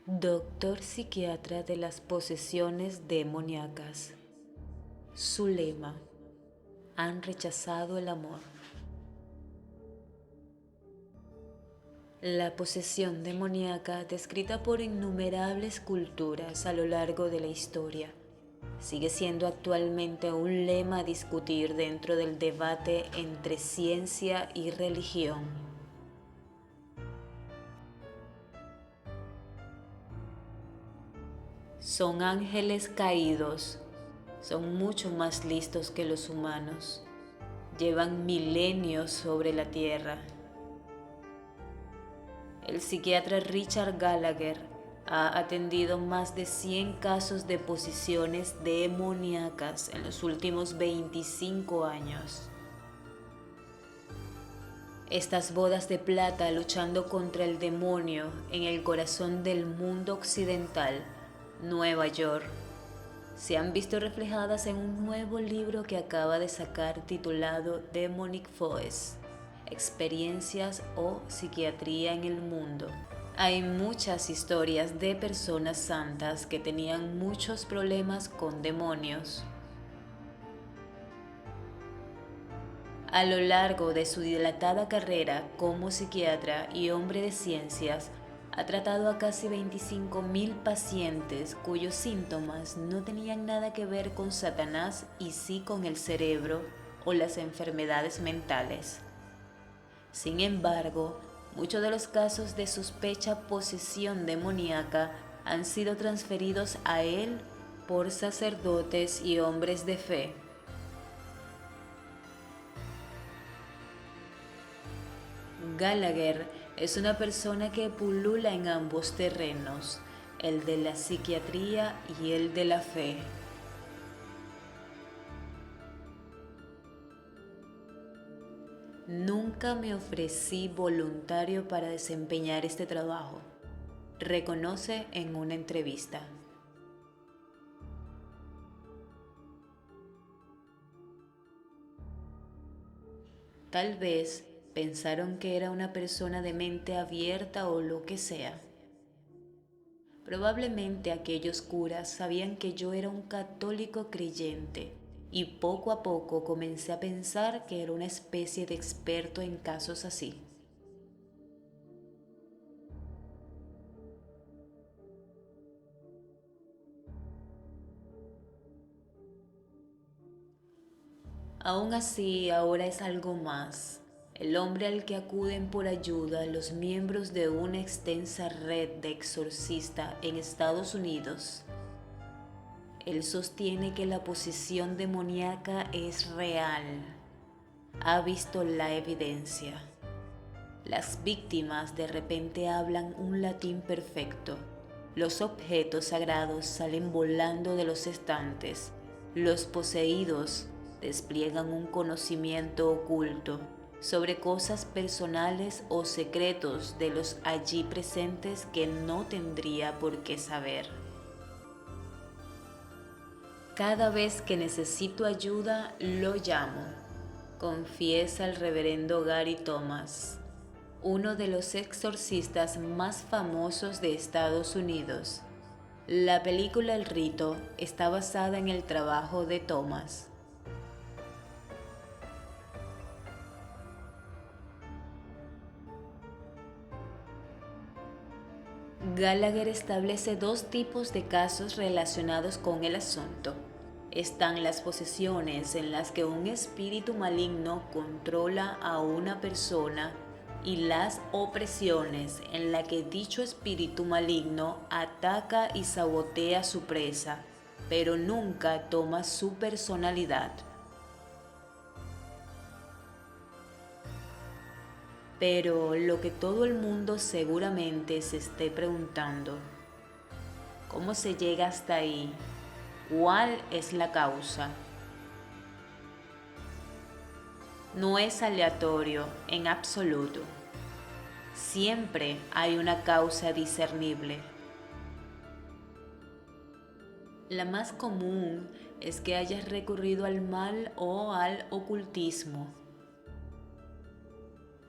Doctor psiquiatra de las posesiones demoníacas. Su lema: han rechazado el amor. La posesión demoníaca, descrita por innumerables culturas a lo largo de la historia, sigue siendo actualmente un lema a discutir dentro del debate entre ciencia y religión. Son ángeles caídos, son mucho más listos que los humanos, llevan milenios sobre la tierra. El psiquiatra Richard Gallagher ha atendido más de 100 casos de posesiones demoníacas en los últimos 25 años. Estas bodas de plata luchando contra el demonio en el corazón del mundo occidental, Nueva York, se han visto reflejadas en un nuevo libro que acaba de sacar titulado Demonic Voice, Experiencias o Psiquiatría en el Mundo. Hay muchas historias de personas santas que tenían muchos problemas con demonios. A lo largo de su dilatada carrera como psiquiatra y hombre de ciencias, ha tratado a casi 25.000 pacientes cuyos síntomas no tenían nada que ver con Satanás y sí con el cerebro o las enfermedades mentales. Sin embargo, muchos de los casos de sospecha posesión demoníaca han sido transferidos a él por sacerdotes y hombres de fe. Gallagher es una persona que pulula en ambos terrenos, el de la psiquiatría y el de la fe. Nunca me ofrecí voluntario para desempeñar este trabajo, reconoce en una entrevista. Tal vez pensaron que era una persona de mente abierta o lo que sea. Probablemente aquellos curas sabían que yo era un católico creyente y poco a poco comencé a pensar que era una especie de experto en casos así. Aún así, ahora es algo más. El hombre al que acuden por ayuda los miembros de una extensa red de exorcistas en Estados Unidos. Él sostiene que la posesión demoníaca es real. Ha visto la evidencia. Las víctimas de repente hablan un latín perfecto. Los objetos sagrados salen volando de los estantes. Los poseídos despliegan un conocimiento oculto sobre cosas personales o secretos de los allí presentes que no tendría por qué saber. Cada vez que necesito ayuda, lo llamo, confiesa el reverendo Gary Thomas, uno de los exorcistas más famosos de Estados Unidos. La película El Rito está basada en el trabajo de Thomas. Gallagher establece dos tipos de casos relacionados con el asunto. Están las posesiones en las que un espíritu maligno controla a una persona y las opresiones en las que dicho espíritu maligno ataca y sabotea a su presa, pero nunca toma su personalidad. Pero lo que todo el mundo seguramente se esté preguntando, ¿cómo se llega hasta ahí? ¿Cuál es la causa? No es aleatorio en absoluto. Siempre hay una causa discernible. La más común es que hayas recurrido al mal o al ocultismo.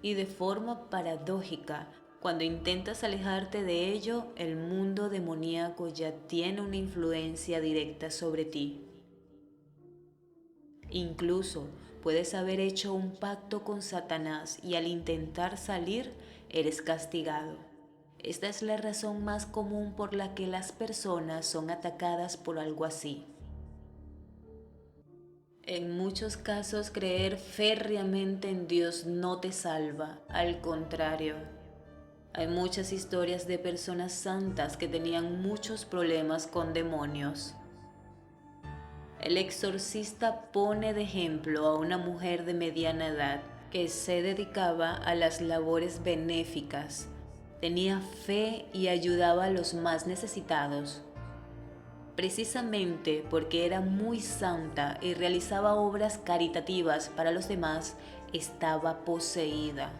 Y de forma paradójica, Cuando intentas alejarte de ello, el mundo demoníaco ya tiene una influencia directa sobre ti. Incluso puedes haber hecho un pacto con Satanás y al intentar salir, eres castigado. Esta es la razón más común por la que las personas son atacadas por algo así. En muchos casos, creer férreamente en Dios no te salva, al contrario. Hay muchas historias de personas santas que tenían muchos problemas con demonios. El exorcista pone de ejemplo a una mujer de mediana edad que se dedicaba a las labores benéficas, tenía fe y ayudaba a los más necesitados. Precisamente porque era muy santa y realizaba obras caritativas para los demás, estaba poseída.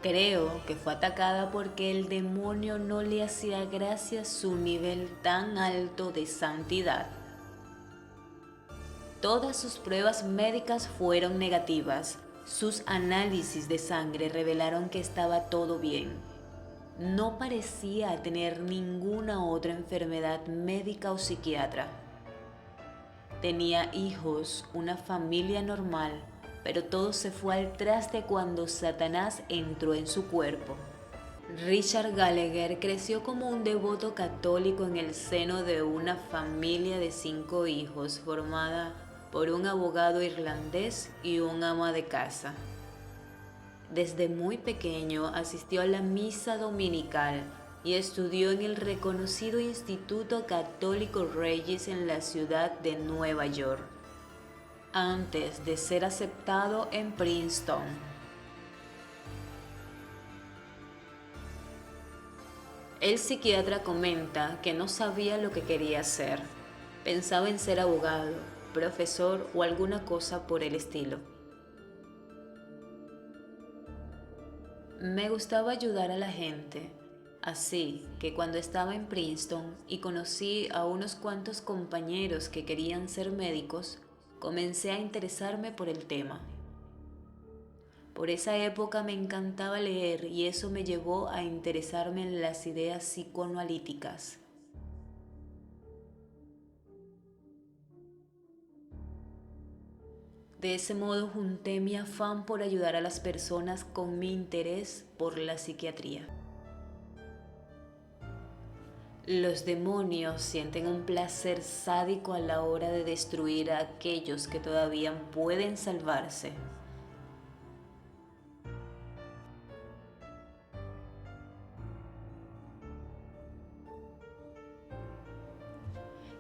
Creo que fue atacada porque el demonio no le hacía gracia su nivel tan alto de santidad. Todas sus pruebas médicas fueron negativas. Sus análisis de sangre revelaron que estaba todo bien. No parecía tener ninguna otra enfermedad médica o psiquiatra. Tenía hijos, una familia normal, pero todo se fue al traste cuando Satanás entró en su cuerpo. Richard Gallagher creció como un devoto católico en el seno de una familia de 5 hijos formada por un abogado irlandés y un ama de casa. Desde muy pequeño asistió a la misa dominical y estudió en el reconocido Instituto Católico Regis en la ciudad de Nueva York, antes de ser aceptado en Princeton. El psiquiatra comenta que no sabía lo que quería hacer. Pensaba en ser abogado, profesor o alguna cosa por el estilo. Me gustaba ayudar a la gente, así que cuando estaba en Princeton y conocí a unos cuantos compañeros que querían ser médicos, comencé a interesarme por el tema. Por esa época me encantaba leer y eso me llevó a interesarme en las ideas psicoanalíticas. De ese modo junté mi afán por ayudar a las personas con mi interés por la psiquiatría. Los demonios sienten un placer sádico a la hora de destruir a aquellos que todavía pueden salvarse.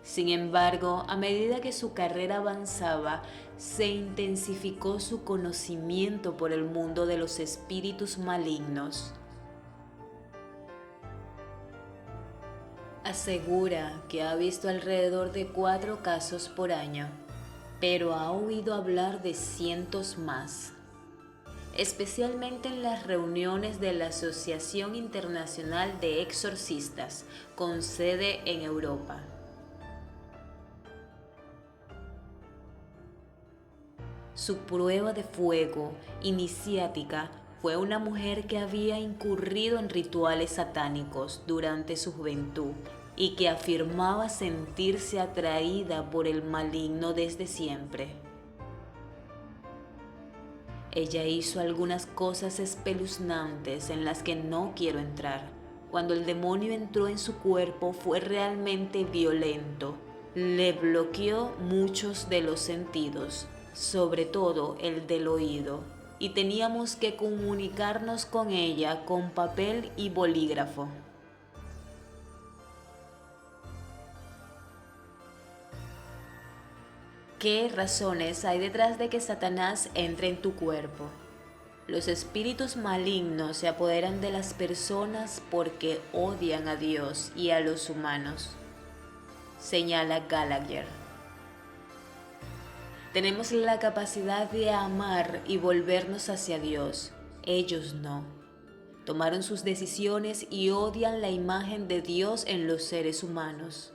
Sin embargo, a medida que su carrera avanzaba, se intensificó su conocimiento por el mundo de los espíritus malignos. Asegura que ha visto alrededor de 4 casos por año, pero ha oído hablar de cientos más, especialmente en las reuniones de la Asociación Internacional de Exorcistas, con sede en Europa. Su prueba de fuego iniciática fue una mujer que había incurrido en rituales satánicos durante su juventud y que afirmaba sentirse atraída por el maligno desde siempre. Ella hizo algunas cosas espeluznantes en las que no quiero entrar. Cuando el demonio entró en su cuerpo fue realmente violento. Le bloqueó muchos de los sentidos, sobre todo el del oído, y teníamos que comunicarnos con ella con papel y bolígrafo. ¿Qué razones hay detrás de que Satanás entre en tu cuerpo? Los espíritus malignos se apoderan de las personas porque odian a Dios y a los humanos, señala Gallagher. Tenemos la capacidad de amar y volvernos hacia Dios. Ellos no. Tomaron sus decisiones y odian la imagen de Dios en los seres humanos.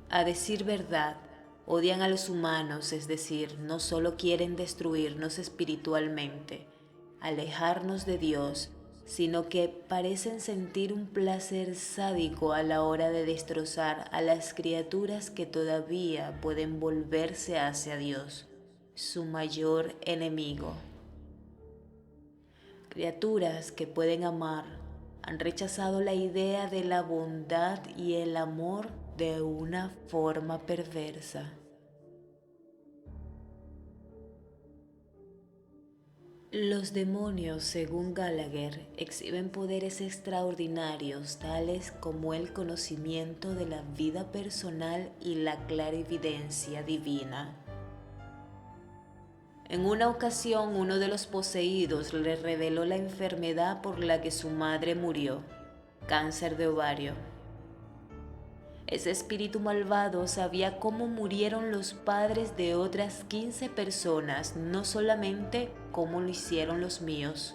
A decir verdad, odian a los humanos, es decir, no solo quieren destruirnos espiritualmente, alejarnos de Dios, sino que parecen sentir un placer sádico a la hora de destrozar a las criaturas que todavía pueden volverse hacia Dios, su mayor enemigo. Criaturas que pueden amar han rechazado la idea de la bondad y el amor de una forma perversa. Los demonios, según Gallagher, exhiben poderes extraordinarios tales como el conocimiento de la vida personal y la clarividencia divina. En una ocasión, uno de los poseídos le reveló la enfermedad por la que su madre murió, cáncer de ovario. Ese espíritu malvado sabía cómo murieron los padres de otras 15 personas, no solamente cómo lo hicieron los míos.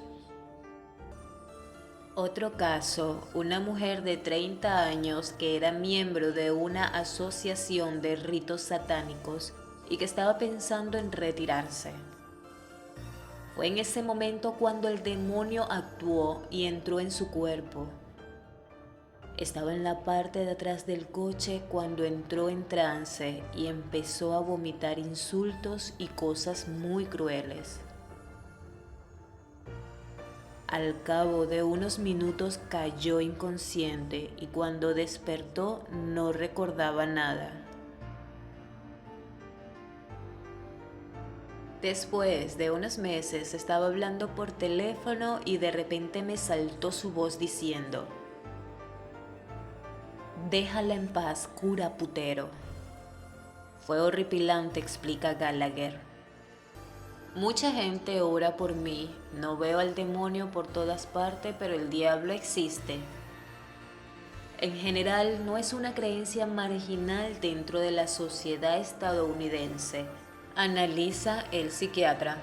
Otro caso, una mujer de 30 años que era miembro de una asociación de ritos satánicos y que estaba pensando en retirarse. Fue en ese momento cuando el demonio actuó y entró en su cuerpo. Estaba en la parte de atrás del coche cuando entró en trance y empezó a vomitar insultos y cosas muy crueles. Al cabo de unos minutos cayó inconsciente y cuando despertó no recordaba nada. Después de unos meses estaba hablando por teléfono y de repente me saltó su voz diciendo: «Déjala en paz, cura putero». Fue horripilante, explica Gallagher. Mucha gente ora por mí, no veo al demonio por todas partes, pero el diablo existe. En general, no es una creencia marginal dentro de la sociedad estadounidense, analiza el psiquiatra.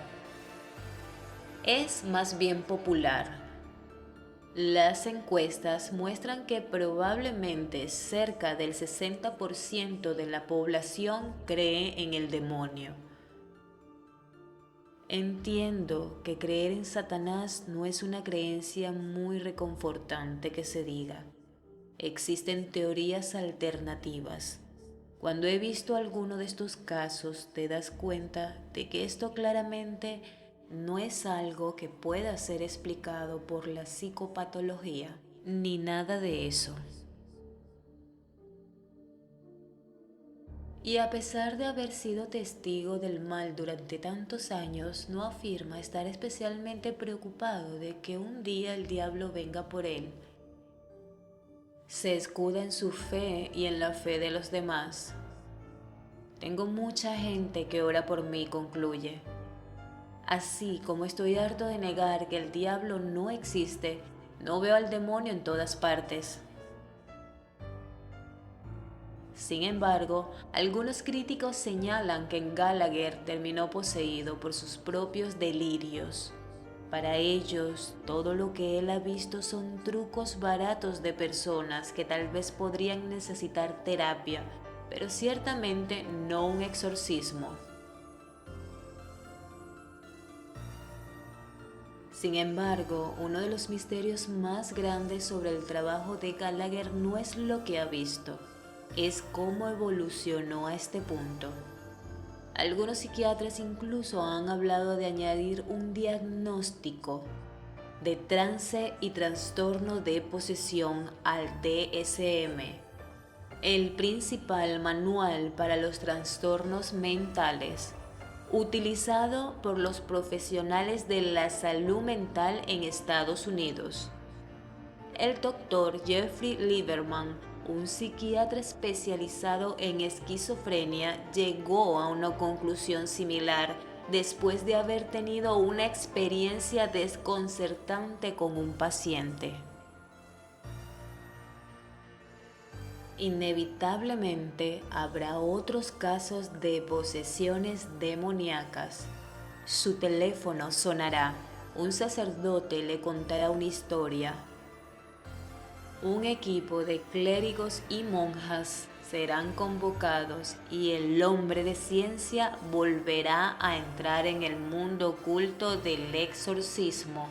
Es más bien popular. Las encuestas muestran que probablemente cerca del 60% de la población cree en el demonio. Entiendo que creer en Satanás no es una creencia muy reconfortante que se diga. Existen teorías alternativas. Cuando he visto alguno de estos casos, te das cuenta de que esto claramente no es algo que pueda ser explicado por la psicopatología, ni nada de eso. Y a pesar de haber sido testigo del mal durante tantos años, no afirma estar especialmente preocupado de que un día el diablo venga por él. Se escuda en su fe y en la fe de los demás. Tengo mucha gente que ora por mí, concluye. Así como estoy harto de negar que el diablo no existe, no veo al demonio en todas partes. Sin embargo, algunos críticos señalan que Gallagher terminó poseído por sus propios delirios. Para ellos, todo lo que él ha visto son trucos baratos de personas que tal vez podrían necesitar terapia, pero ciertamente no un exorcismo. Sin embargo, uno de los misterios más grandes sobre el trabajo de Gallagher no es lo que ha visto, es cómo evolucionó a este punto. Algunos psiquiatras incluso han hablado de añadir un diagnóstico de trance y trastorno de posesión al DSM, el principal manual para los trastornos mentales, utilizado por los profesionales de la salud mental en Estados Unidos. El doctor Jeffrey Lieberman, un psiquiatra especializado en esquizofrenia, llegó a una conclusión similar después de haber tenido una experiencia desconcertante con un paciente. Inevitablemente habrá otros casos de posesiones demoníacas. Su teléfono sonará, un sacerdote le contará una historia. Un equipo de clérigos y monjas serán convocados y el hombre de ciencia volverá a entrar en el mundo oculto del exorcismo.